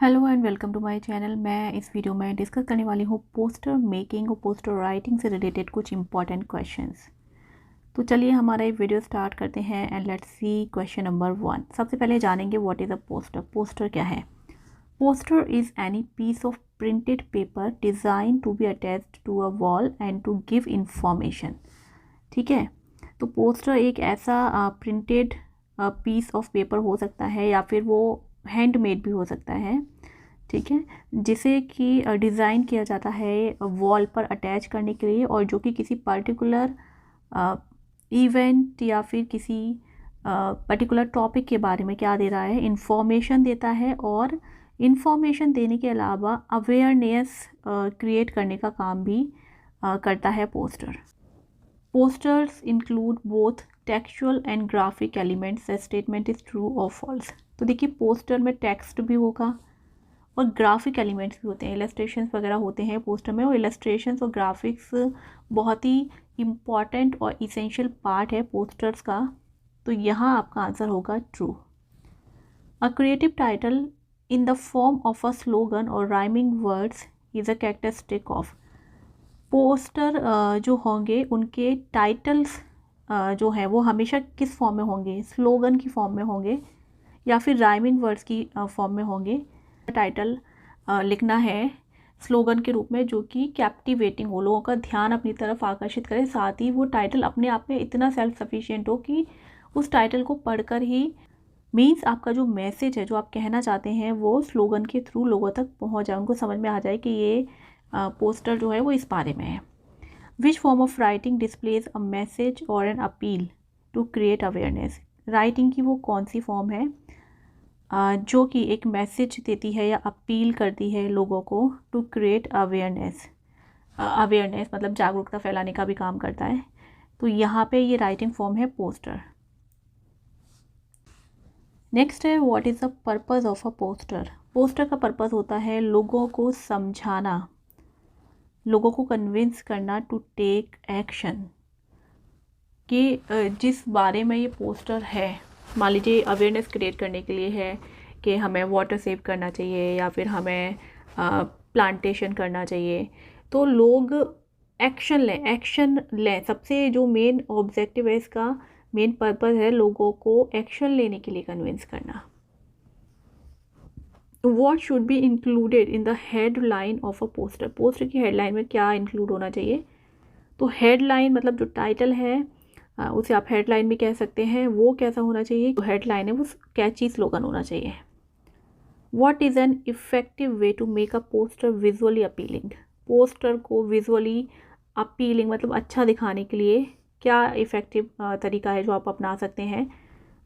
Hello and welcome to my channel. मैं इस video में डिस्कस करने वाली हूँ पोस्टर मेकिंग और पोस्टर राइटिंग से रिलेटेड कुछ इंपॉर्टेंट क्वेश्चंस। तो चलिए हमारा ये वीडियो स्टार्ट करते हैं and let's see question number 1। सबसे पहले जानेंगे what is a poster. Poster क्या है? Poster is any piece of printed paper design to be attached to a wall and to give information. ठीक है, तो पोस्टर एक ऐसा प्रिंटेड पीस ऑफ पेपर हो सकता है या फिर वो हैंडमेड भी हो सकता है। ठीक है, जिसे कि डिज़ाइन किया जाता है वॉल पर अटैच करने के लिए और जो कि किसी पर्टिकुलर इवेंट या फिर किसी पर्टिकुलर टॉपिक के बारे में क्या दे रहा है, इंफॉर्मेशन देता है। और इंफॉर्मेशन देने के अलावा अवेयरनेस क्रिएट करने का काम भी करता है poster. Posters include both textual and graphic elements. Statement is true और फॉल्स। तो देखिए, पोस्टर में टेक्स्ट भी होगा और ग्राफिक एलिमेंट्स भी होते हैं, इलस्ट्रेशंस वगैरह होते हैं पोस्टर में। और इलस्ट्रेशंस और ग्राफिक्स बहुत ही इम्पॉर्टेंट और इसेंशियल पार्ट है पोस्टर्स का। तो यहाँ आपका आंसर होगा true. A creative title in the form of a slogan और rhyming words is a characteristic of. Poster जो होंगे उनके टाइटल्स जो हैं वो हमेशा किस फॉर्म में होंगे? स्लोगन की फॉर्म में होंगे या फिर राइमिंग वर्ड्स की फॉर्म में होंगे। टाइटल लिखना है स्लोगन के रूप में जो कि कैप्टिवेटिंग हो, लोगों का ध्यान अपनी तरफ आकर्षित करे, साथ ही वो टाइटल अपने आप में इतना सेल्फ सफिशिएंट हो कि उस टाइटल को पढ़कर ही मीन्स आपका जो मैसेज है, जो आप कहना चाहते हैं, वो स्लोगन के थ्रू लोगों तक पहुंच जाए, उनको समझ में आ जाए कि ये पोस्टर जो है वो इस बारे में है। Which form of writing displays a message और an appeal to create awareness. Writing की वो कौन सी फॉर्म है जो कि एक मैसेज देती है या अपील करती है लोगों को टू क्रिएट अवेयरनेस। अवेयरनेस मतलब जागरूकता फैलाने का भी काम करता है। तो यहाँ पे ये राइटिंग फॉर्म है पोस्टर। नेक्स्ट है what is the purpose of a poster. Poster का पर्पज़ होता है लोगों को समझाना, लोगों को कन्विंस करना टू टेक एक्शन, कि जिस बारे में ये पोस्टर है, मान लीजिए अवेयरनेस क्रिएट करने के लिए है कि हमें वाटर सेव करना चाहिए या फिर हमें प्लांटेशन करना चाहिए, तो लोग एक्शन लें। सबसे जो मेन ऑब्जेक्टिव है, इसका मेन पर्पस है लोगों को एक्शन लेने के लिए कन्विंस करना। What should be included in the headline of a poster. Poster की हेडलाइन में क्या इंक्लूड होना चाहिए? तो हेडलाइन मतलब जो टाइटल है उसे आप हेडलाइन भी कह सकते हैं, वो कैसा होना चाहिए? जो हेडलाइन है वो कैची स्लोगन होना चाहिए। What is an effective way to make a poster visually appealing. Poster को विजुअली अपीलिंग मतलब अच्छा दिखाने के लिए क्या इफ़ेक्टिव तरीका है जो आप अपना सकते हैं?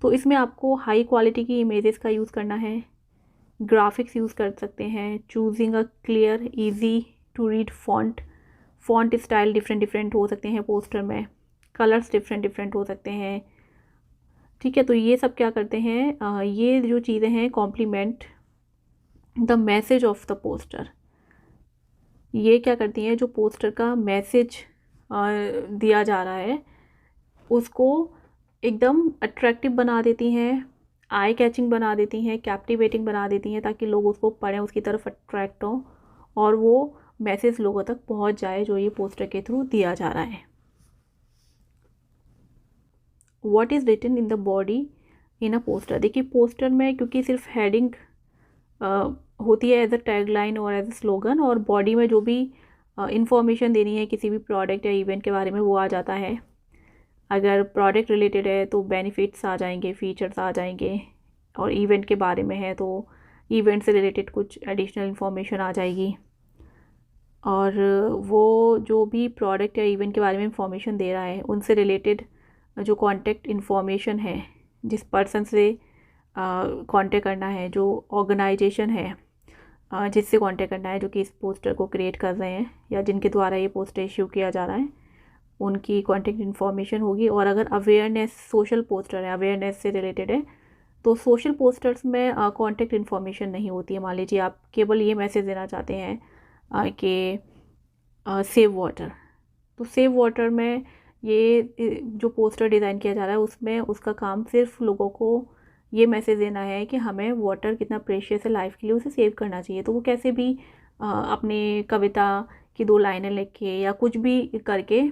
तो इसमें आपको हाई क्वालिटी की इमेजेस का यूज़ करना है, ग्राफिक्स यूज़ कर सकते हैं, choosing a clear easy to read font style different different हो सकते हैं पोस्टर में, कलर्स डिफरेंट डिफरेंट हो सकते हैं। ठीक है, तो ये सब क्या करते हैं, ये जो चीज़ें हैं complement the message of the poster. ये क्या करती हैं, जो पोस्टर का मैसेज दिया जा रहा है उसको एकदम अट्रैक्टिव बना देती हैं, आई कैचिंग बना देती हैं, कैप्टिवेटिंग बना देती हैं, ताकि लोग उसको पढ़ें, उसकी तरफ अट्रैक्ट हों और वो मैसेज लोगों तक पहुंच जाए जो ये पोस्टर के थ्रू दिया जा रहा है। What is written in the body in a poster. देखिए, पोस्टर में क्योंकि सिर्फ हेडिंग होती है एज अ टैगलाइन और एज अ स्लोगन, और बॉडी में जो भी इंफॉर्मेशन देनी है किसी भी प्रोडक्ट या इवेंट के बारे में वो आ जाता है। अगर प्रोडक्ट रिलेटेड है तो बेनिफिट्स आ जाएंगे, फीचर्स आ जाएंगे, और इवेंट के बारे में है तो इवेंट से रिलेटेड कुछ एडिशनल इन्फॉर्मेशन आ जाएगी। और वो जो भी प्रोडक्ट या इवेंट के बारे में इंफॉर्मेशन दे रहा है उनसे रिलेटेड जो कॉन्टैक्ट इन्फॉर्मेशन है, जिस पर्सन से कॉन्टैक्ट करना है, जो ऑर्गेनाइजेशन है जिससे कॉन्टैक्ट करना है, जो कि इस पोस्टर को क्रिएट कर रहे हैं या जिनके द्वारा ये पोस्टर इश्यू किया जा रहा है, उनकी कॉन्टैक्ट इन्फॉर्मेशन होगी। और अगर अवेयरनेस सोशल पोस्टर है, अवेयरनेस से रिलेटेड है, तो सोशल पोस्टर्स में कॉन्टैक्ट इन्फॉर्मेशन नहीं होती है। मान लीजिए आप केवल ये मैसेज देना चाहते हैं कि सेव वाटर, तो सेव वाटर में ये जो पोस्टर डिज़ाइन किया जा रहा है उसमें उसका काम सिर्फ लोगों को ये मैसेज देना है कि हमें वाटर कितना प्रेशियस है लाइफ के लिए, उसे सेव करना चाहिए। तो वो कैसे भी अपनी कविता की 2 लाइनें लिख के या कुछ भी करके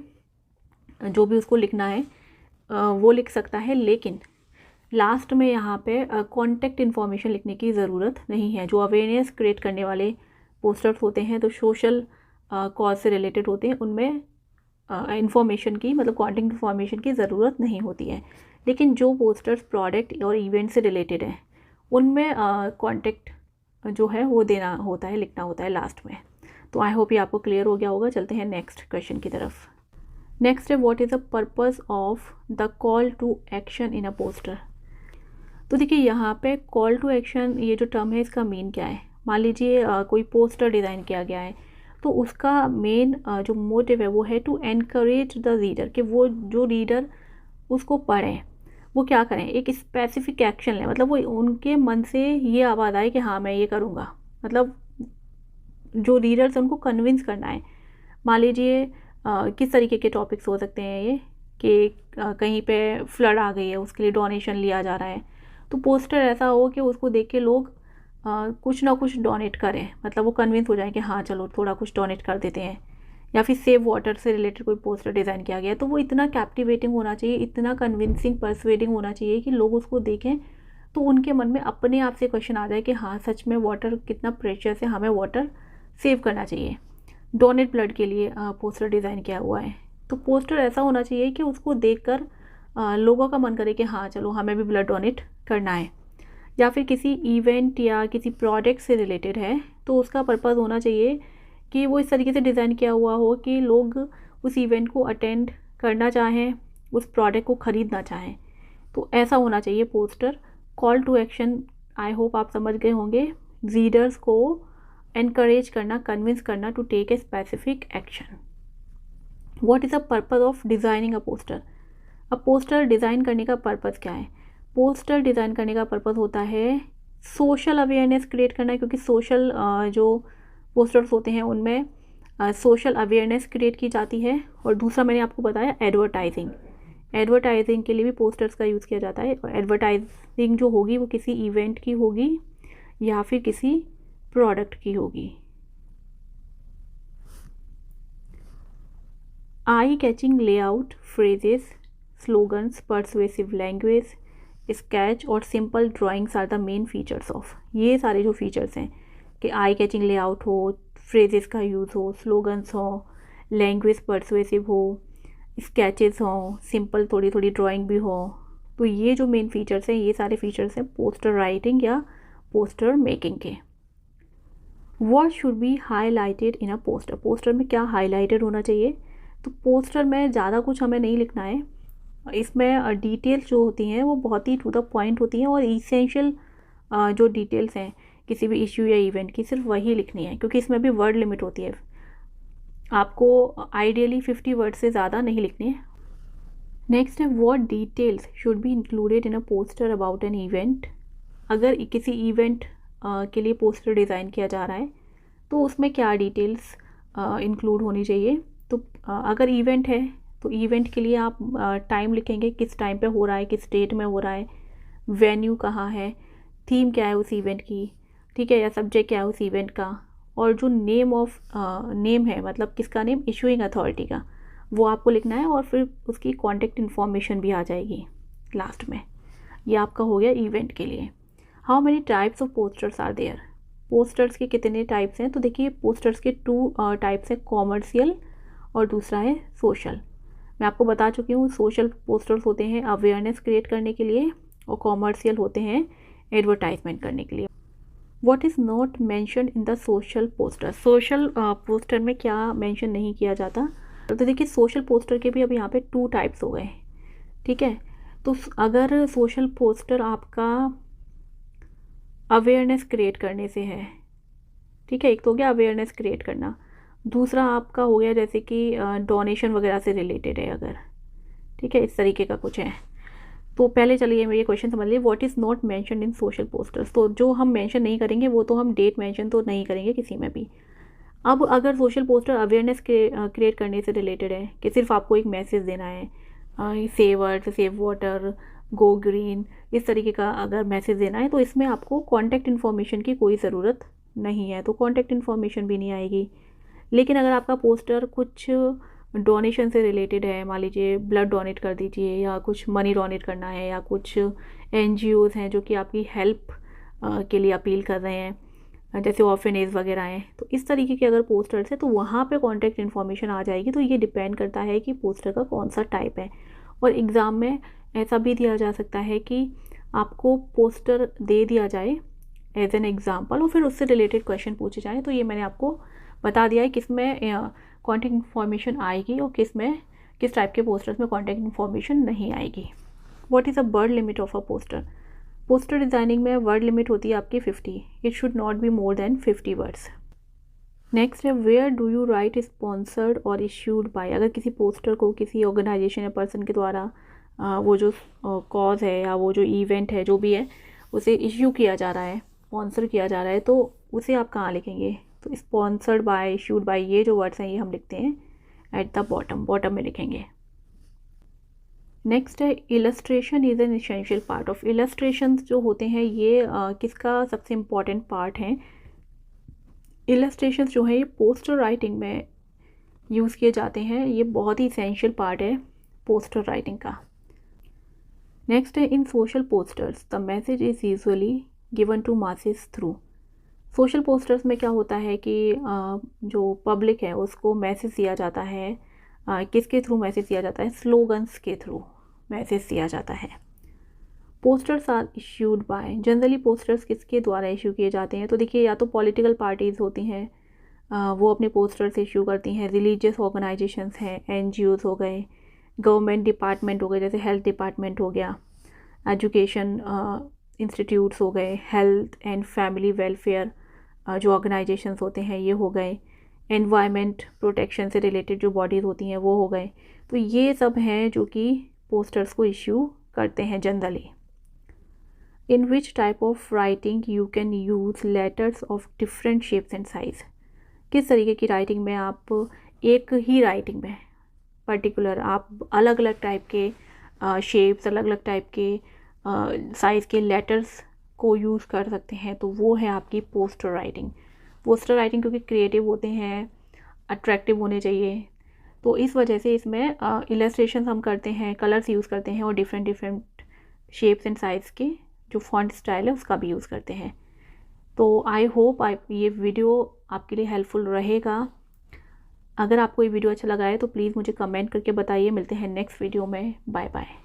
जो भी उसको लिखना है वो लिख सकता है, लेकिन लास्ट में यहाँ पे कॉन्टेक्ट इन्फॉर्मेशन लिखने की ज़रूरत नहीं है। जो अवेयरनेस क्रिएट करने वाले पोस्टर्स होते हैं तो सोशल कॉज से रिलेटेड होते हैं, उनमें इन्फॉर्मेशन की मतलब कॉन्टेक्ट इन्फॉर्मेशन की ज़रूरत नहीं होती है। लेकिन जो पोस्टर्स प्रोडक्ट और इवेंट से रिलेटेड है उनमें कॉन्टेक्ट जो है वो देना होता है, लिखना होता है लास्ट में। तो आई होप ये आपको क्लियर हो गया होगा। चलते हैं नेक्स्ट क्वेश्चन की तरफ। नेक्स्ट है what is the purpose of the call to action in a poster. तो देखिए यहाँ पे कॉल टू एक्शन ये जो टर्म है इसका मीन क्या है। मान लीजिए कोई पोस्टर डिज़ाइन किया गया है तो उसका मेन जो मोटिव है वो है टू एनकरेज द रीडर, कि वो जो रीडर उसको पढ़ें वो क्या करें, एक स्पेसिफिक एक्शन लें। मतलब वो उनके मन से ये आवाज़ आए कि हाँ मैं ये करूँगा। मतलब जो रीडर्स हैं उनको कन्विंस करना है। मान लीजिए किस तरीके के टॉपिक्स हो सकते हैं ये कि कहीं पे फ्लड आ गई है, उसके लिए डोनेशन लिया जा रहा है, तो पोस्टर ऐसा हो कि उसको देख के लोग कुछ ना कुछ डोनेट करें। मतलब वो कन्विंस हो जाए कि हाँ चलो थोड़ा कुछ डोनेट कर देते हैं। या फिर सेव वाटर से रिलेटेड कोई पोस्टर डिज़ाइन किया गया है तो वो इतना कैप्टिवेटिंग होना चाहिए, इतना कन्विंसिंग परसुएडिंग होना चाहिए कि लोग उसको देखें तो उनके मन में अपने आप से क्वेश्चन आ जाए कि हाँ सच में वाटर कितना प्रेशियस है, हमें वाटर सेव करना चाहिए। डोनेट ब्लड के लिए पोस्टर डिज़ाइन किया हुआ है तो पोस्टर ऐसा होना चाहिए कि उसको देखकर लोगों का मन करे कि हाँ चलो हमें भी ब्लड डोनेट करना है। या फिर किसी इवेंट या किसी प्रोडक्ट से रिलेटेड है तो उसका पर्पज़ होना चाहिए कि वो इस तरीके से डिज़ाइन किया हुआ हो कि लोग उस इवेंट को अटेंड करना चाहें, उस प्रोडक्ट को ख़रीदना चाहें। तो ऐसा होना चाहिए poster. Call to action I hope आप समझ गए होंगे, रीडर्स को एनकरेज करना, कन्विंस करना to take a specific action. What is the purpose of designing a poster. अब पोस्टर डिज़ाइन करने का पर्पज़ क्या है। पोस्टर डिज़ाइन करने का पर्पज़ होता है सोशल अवेयरनेस क्रिएट करना, क्योंकि सोशल जो पोस्टर्स होते हैं उनमें सोशल अवेयरनेस क्रिएट की जाती है। और दूसरा मैंने आपको बताया एडवर्टाइजिंग। एडवर्टाइजिंग के लिए भी पोस्टर्स का यूज़ किया जाता है। और एडवर्टाइजिंग जो होगी वो किसी इवेंट की होगी या फिर किसी प्रोडक्ट की होगी। Eye catching layout, phrases, slogans, persuasive language, sketch और simple drawings are the main features of. ये सारे जो फीचर्स हैं कि आई कैचिंग लेआउट हो, फ्रेजेस का यूज़ हो, स्लोगन्स हो, लैंग्वेज परसुएसिव हो, स्केचेस हो, सिंपल थोड़ी थोड़ी ड्राइंग भी हो, तो ये जो मेन फीचर्स हैं ये सारे फीचर्स हैं पोस्टर राइटिंग या पोस्टर मेकिंग के। What should be highlighted in a poster. Poster में क्या हाईलाइटेड होना चाहिए। तो पोस्टर में ज़्यादा कुछ हमें नहीं लिखना है। इसमें डिटेल्स जो होती हैं वो बहुत ही टू द पॉइंट होती हैं और इसेंशियल जो डिटेल्स हैं किसी भी इश्यू या इवेंट की सिर्फ वही लिखनी है, क्योंकि इसमें भी वर्ड लिमिट होती है। आपको आइडियली 50 वर्ड से ज़्यादा नहीं लिखनी है। नेक्स्ट है what details should be included in a poster about an event. अगर किसी इवेंट के लिए पोस्टर डिज़ाइन किया जा रहा है तो उसमें क्या डिटेल्स इंक्लूड होनी चाहिए। तो अगर इवेंट है तो इवेंट के लिए आप टाइम लिखेंगे, किस टाइम पे हो रहा है, किस डेट में हो रहा है, वेन्यू कहाँ है, थीम क्या है उस इवेंट की, ठीक है, या सब्जेक्ट क्या है उस इवेंट का, और जो नेम है मतलब किसका नेम, इशूइंग अथॉरिटी का, वो आपको लिखना है। और फिर उसकी कॉन्टेक्ट इन्फॉर्मेशन भी आ जाएगी लास्ट में। ये आपका हो गया इवेंट के लिए। How many types of posters are there. Posters के कितने टाइप्स हैं। तो देखिए पोस्टर्स के 2 टाइप्स हैं, कॉमर्शियल और दूसरा है सोशल। मैं आपको बता चुकी हूँ सोशल पोस्टर्स होते हैं अवेयरनेस क्रिएट करने के लिए और कॉमर्शियल होते हैं एडवर्टाइजमेंट करने के लिए। What is not mention in the social poster. Social poster में क्या मेंशन नहीं किया जाता। तो देखिए सोशल पोस्टर के भी अब यहाँ पे 2 टाइप्स हो गए, ठीक है। तो अगर सोशल पोस्टर आपका अवेयरनेस क्रिएट करने से है, ठीक है, एक तो हो गया अवेयरनेस क्रिएट करना, दूसरा आपका हो गया जैसे कि डोनेशन वगैरह से रिलेटेड है अगर, ठीक है, इस तरीके का कुछ है। तो पहले चलिए ये क्वेश्चन समझ लीजिए, what is not mention in social posters. तो जो हम मेंशन नहीं करेंगे वो तो हम डेट मेंशन तो नहीं करेंगे किसी में भी। अब अगर सोशल पोस्टर अवेयरनेस क्रिएट करने से रिलेटेड है कि सिर्फ आपको एक मैसेज देना है, save earth, save water, go green, इस तरीके का अगर मैसेज देना है तो इसमें आपको कॉन्टैक्ट इन्फॉर्मेशन की कोई ज़रूरत नहीं है, तो कॉन्टैक्ट इन्फॉर्मेशन भी नहीं आएगी। लेकिन अगर आपका पोस्टर कुछ डोनेशन से रिलेटेड है, मान लीजिए ब्लड डोनेट कर दीजिए या कुछ मनी डोनेट करना है, या कुछ NGOs हैं जो कि आपकी हेल्प के लिए अपील कर रहे हैं, जैसे ऑर्फनेज वगैरह हैं, तो इस तरीके के अगर पोस्टर्स है तो वहाँ पे कॉन्टैक्ट इन्फॉर्मेशन आ जाएगी। तो ये डिपेंड करता है कि पोस्टर का कौन सा टाइप है। और एग्ज़ाम में ऐसा भी दिया जा सकता है कि आपको पोस्टर दे दिया जाए एज एन एग्ज़ाम्पल और फिर उससे रिलेटेड क्वेश्चन पूछे जाएँ। तो ये मैंने आपको बता दिया है किस में कॉन्टैक्ट इन्फॉर्मेशन आएगी और किस टाइप के पोस्टर्स में कॉन्टैक्ट इन्फॉर्मेशन नहीं आएगी। What is a word limit of a poster? Poster designing में वर्ड लिमिट होती है आपकी 50। It should not be more than 50 words. Next है where do you write sponsored और इश्यूड बाय। अगर किसी पोस्टर को किसी ऑर्गेनाइजेशन या पर्सन के द्वारा वो जो कॉज है या वो जो इवेंट है जो भी है उसे इश्यू किया जा रहा है, स्पॉन्सर किया जा रहा है, तो उसे आप कहाँ लिखेंगे? तो स्पॉन्सर्ड बाय, इश्यूड बाय, ये जो वर्ड्स हैं ये हम लिखते हैं एट द बॉटम में लिखेंगे। नेक्स्ट है illustration is an essential part of. Illustrations जो होते हैं ये किसका सबसे इम्पॉर्टेंट पार्ट हैं? इलस्ट्रेशंस जो है ये पोस्टर राइटिंग में यूज़ किए जाते हैं, ये बहुत ही इसेंशियल पार्ट है पोस्टर राइटिंग का। नेक्स्ट है in social posters the message is usually given to masses through. Social posters में क्या होता है कि जो पब्लिक है उसको मैसेज दिया जाता है, किसके थ्रू मैसेज दिया जाता है? स्लोगन्स के थ्रू मैसेज दिया जाता है। Posters are issued by, generally posters किसके द्वारा इशू किए जाते हैं? तो देखिए या तो पॉलिटिकल पार्टीज़ होती हैं, वो अपने पोस्टर्स इशू करती हैं, रिलीजियस ऑर्गेनाइजेशंस हैं, NGOs हो गए, गवर्नमेंट डिपार्टमेंट हो गए जैसे हेल्थ डिपार्टमेंट हो गया, एजुकेशन इंस्टीट्यूट्स हो गए, हेल्थ एंड फैमिली वेलफेयर जो ऑर्गेनाइजेशंस होते हैं ये हो गए, एनवायरनमेंट प्रोटेक्शन से रिलेटेड जो बॉडीज़ होती हैं वो हो गए। तो ये सब हैं जो कि पोस्टर्स को इश्यू करते हैं generally. In which type of writing you can use letters of different shapes and size. किस तरीके की राइटिंग में आप एक ही राइटिंग में पर्टिकुलर आप अलग अलग टाइप के शेप्स, अलग अलग टाइप के साइज़ के लेटर्स को यूज़ कर सकते हैं? तो वो है आपकी पोस्टर राइटिंग। पोस्टर राइटिंग क्योंकि क्रिएटिव होते हैं, अट्रैक्टिव होने चाहिए, तो इस वजह से इसमें इलस्ट्रेशन हम करते हैं, कलर्स यूज़ करते हैं और डिफरेंट शेप्स एंड साइज़ के जो फॉन्ट स्टाइल है उसका भी यूज़ करते हैं। तो आई होप ये वीडियो आपके लिए हेल्पफुल रहेगा। अगर आपको ये वीडियो अच्छा लगा है तो प्लीज़ मुझे कमेंट करके बताइए। मिलते हैं नेक्स्ट वीडियो में। Bye bye.